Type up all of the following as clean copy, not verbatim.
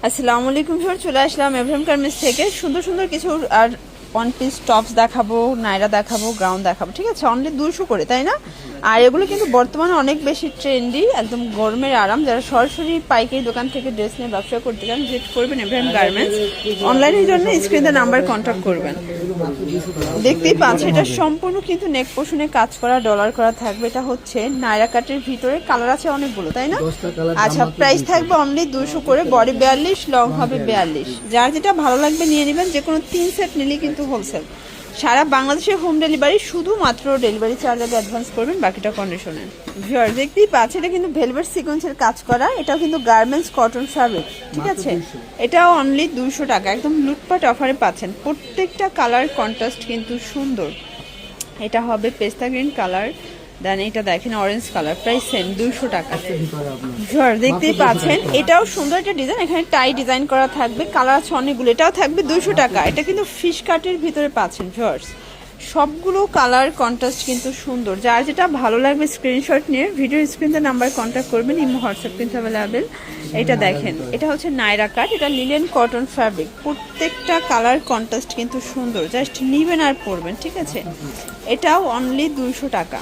আসসালামু আলাইকুম স্যার, চলে আসলাম এভরিম গার্মেন্টস থেকে। সুন্দর সুন্দর কিছু আর ওয়ান পিস টপস দেখাবো, নাইরা দেখাবো, গ্রাউন্ড দেখাবো, ঠিক আছে? অনলি 200 করে, তাই না? আর এগুলো কিন্তু বর্তমানে অনেক বেশি ট্রেন্ডি, একদম গরমের আরাম। যারা সরাসরি পাইকারি দোকান থেকে ড্রেস নিয়ে ব্যবসা করতে চান, ভিজিট করবেন এভরিম গার্মেন্টস। অনলাইনের জন্য স্ক্রিনে নাম্বার কন্ট্যাক্ট করবেন। দেখতেই পাচ্ছেন এটা সম্পূর্ণ কিন্তু নেক পোষণে কাজ করা, ডলার করা থাকবে। এটা হচ্ছে নাইরা কাটের ভিতরে, কালার আছে অনেকগুলো, তাই না? আচ্ছা, প্রাইস থাকবে অনলি 200 করে। বডি 42, লং হবে 42। যার যেটা ভালো লাগবে নিয়ে নেবেন। যে কোনো 3 সেট নিলেই কিন্তু হোলসেল। সারা বাংলাদেশে হোম ডেলিভারি, শুধুমাত্র ডেলিভারি চার্জ আগে অ্যাডভান্স করবেন, বাকিটা কন্ডিশনে। ভিউয়ার দেখতেই পাচ্ছেন এটা কিন্তু ভেলভেট সিকোয়েন্সের কাজ করা। এটাও কিন্তু গার্মেন্টস কটন ফ্যাব্রিক, ঠিক আছে? এটাও অনলি 200 টাকা, একদম লুটপাট অফারে পাচ্ছেন। প্রত্যেকটা কালার কন্ট্রাস্ট কিন্তু সুন্দর। এটা হবে পেস্তা গ্রিন কালার, দেন এটা দেখেন অরেঞ্জ কালার, প্রাইস সেম 200 টাকা। দেখতেই পাচ্ছেন এটাও সুন্দর একটা ডিজাইন, এখানে টাই ডিজাইন করা থাকবে, কালার আছে অনেকগুলো। এটাও থাকবে 200 টাকা। এটা কিন্তু ফিশ কাটের ভিতরে পাচ্ছেন ভিউয়ার্স। সবগুলো কালার কন্ট্রাস্ট কিন্তু সুন্দর। যার যেটা ভালো লাগবে স্ক্রিনশট নিয়ে ভিডিও স্ক্রিনে নাম্বার কন্ট্যাক্ট করবেন। ইমো হোয়াটসঅ্যাপ কিন্তু অ্যাভেলেবেল। এটা দেখেন, এটা হচ্ছে নাইরা কাট, এটা লিনেন কটন ফ্যাব্রিক। প্রত্যেকটা কালার কন্ট্রাস্ট কিন্তু সুন্দর, জাস্ট নিবেন আর পরবেন, ঠিক আছে? এটাও অনলি 200 টাকা।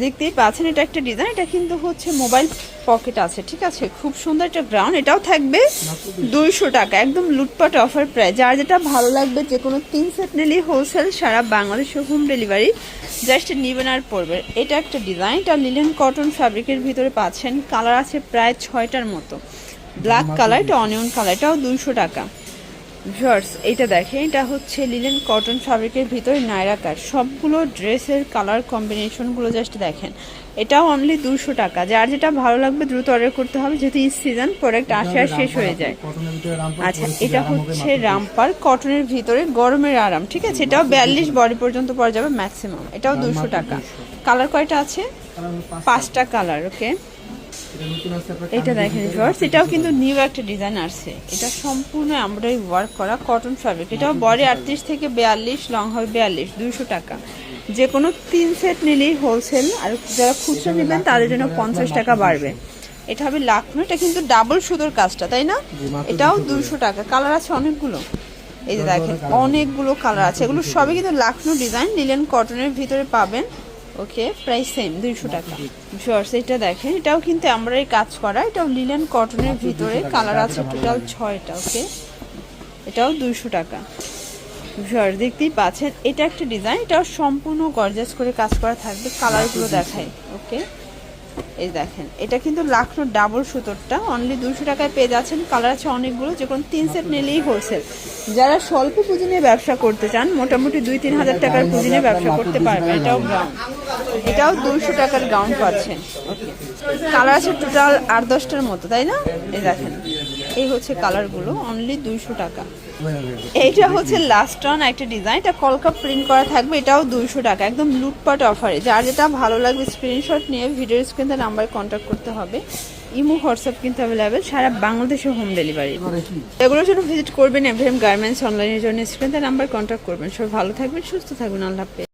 দেখতেই পাচ্ছেন এটা একটা ডিজাইন, এটা কিন্তু হচ্ছে মোবাইল পকেট আছে, ঠিক আছে? খুব সুন্দর একটা গ্রাউন্ড। এটাও থাকবে 200 টাকা, একদম লুটপাট অফার প্রাইস। যার যেটা ভালো লাগবে যে কোনো 3 সেট নিলেই হোলসেল, সারা বাংলাদেশে হোম ডেলিভারি, জাস্ট নিবেন আর পড়বে। এটা একটা ডিজাইন, এটা লিনেন কটন ফ্যাব্রিকের ভিতরে পাচ্ছেন। কালার আছে প্রায় 6টার মতো। ব্ল্যাক কালার, এটা অনিয়ন কালার, এটাও 200 টাকা। ভিউয়ার্স এইটা দেখেন, এটা হচ্ছে লিনেন কটন ফ্যাব্রিকের ভিতরে নাইরা কাট। সবগুলো ড্রেসের কালার কম্বিনেশনগুলো জাস্ট দেখেন। এটাও অনলি 200 টাকা। যার যেটা ভালো লাগবে দ্রুত অর্ডার করতে হবে, যেহেতু ঈদ সিজন, প্রোডাক্ট আসে আর শেষ হয়ে যায়। আচ্ছা, এটা হচ্ছে রামপার কটনের ভিতরে, গরমের আরাম, ঠিক আছে? এটাও 42 বডি পর্যন্ত পরা যাবে ম্যাক্সিমাম। এটাও 200 টাকা। কালার কয়টা আছে? 5টা কালার। ওকে, এটা দেখেন ভিউয়ার্স, এটাও কিন্তু নিউ একটা ডিজাইন আসছে। এটা সম্পূর্ণ এমব্রয়ডারি ওয়ার্ক করা কটন ফ্যাব্রিক। এটাও বডি 38 থেকে 42, লং হবে 42, 200 টাকা। যে কোনো 3 সেট নিলেই হোলসেল, আর যারা খুচরা নেবেন তাদের জন্য 50 টাকা বাড়বে। এটা হবে লাখনো, এটা কিন্তু ডাবল সুতোর কাজটা, তাই না? এটাও 200 টাকা। কালার আছে অনেকগুলো, এই যে দেখেন অনেকগুলো কালার আছে। এগুলো সবই কিন্তু লাখনো ডিজাইন, লিনেন কটনের ভিতরে পাবেন। ওকে, প্রাইস সেম 200 টাকা। ভিউয়ার্স এটা দেখেন, এটাও কিন্তু এমব্রয়ডারি কাজ করা, এটাও লিনেন কটনের ভিতরে, কালার আছে টোটাল 6টা। ওকে, এটাও 200 টাকা। ভিউয়ার্স দেখতেই পাচ্ছেন এটা একটা ডিজাইন, এটাও সম্পূর্ণ গর্জাস করে কাজ করা থাকবে। কালারগুলো দেখাই। ওকে, এই দেখেন এটা কিন্তু লাখনো ডাবল সুতোরটা, অনলি 200 টাকায় পেয়ে যাচ্ছেন। কালার আছে অনেকগুলো, যে কোনো 3 সেট নিলেই হোলসেল। যারা স্বল্প পুঁজি নিয়ে ব্যবসা করতে চান, মোটামুটি 2-3 হাজার টাকার পুঁজি নিয়ে ব্যবসা করতে পারবেন। এটাও গ্রাউন্ড, এটাও 200 টাকার গ্রাউন্ড পাচ্ছেন। ওকে, কালার আছে টোটাল 8-10টার মতো, তাই না? এই দেখেন, এই হচ্ছে কালারগুলো, অনলি 200 টাকা। এইটা হচ্ছে লাস্ট রান একটা ডিজাইন, এটা কলকা প্রিন্ট করা থাকবে। এটাও 200 টাকা, একদম লুটপাট অফারে। যার যেটা ভালো লাগবে স্ক্রিনশট নিয়ে ভিডিও স্ক্রিনে নাম্বার কন্ট্যাক্ট করতে হবে। ইমো হোয়াটসঅ্যাপ কিন্তু অ্যাভেলেবেল, সারা বাংলাদেশে হোম ডেলিভারি। এগুলোর জন্য ভিজিট করবেন এভরিম গার্মেন্টস। অনলাইনের জন্য স্ক্রিনে নাম্বার কন্ট্যাক্ট করবেন। সবাই ভালো থাকবেন, সুস্থ থাকবেন, আল্লাহ হাফেজ।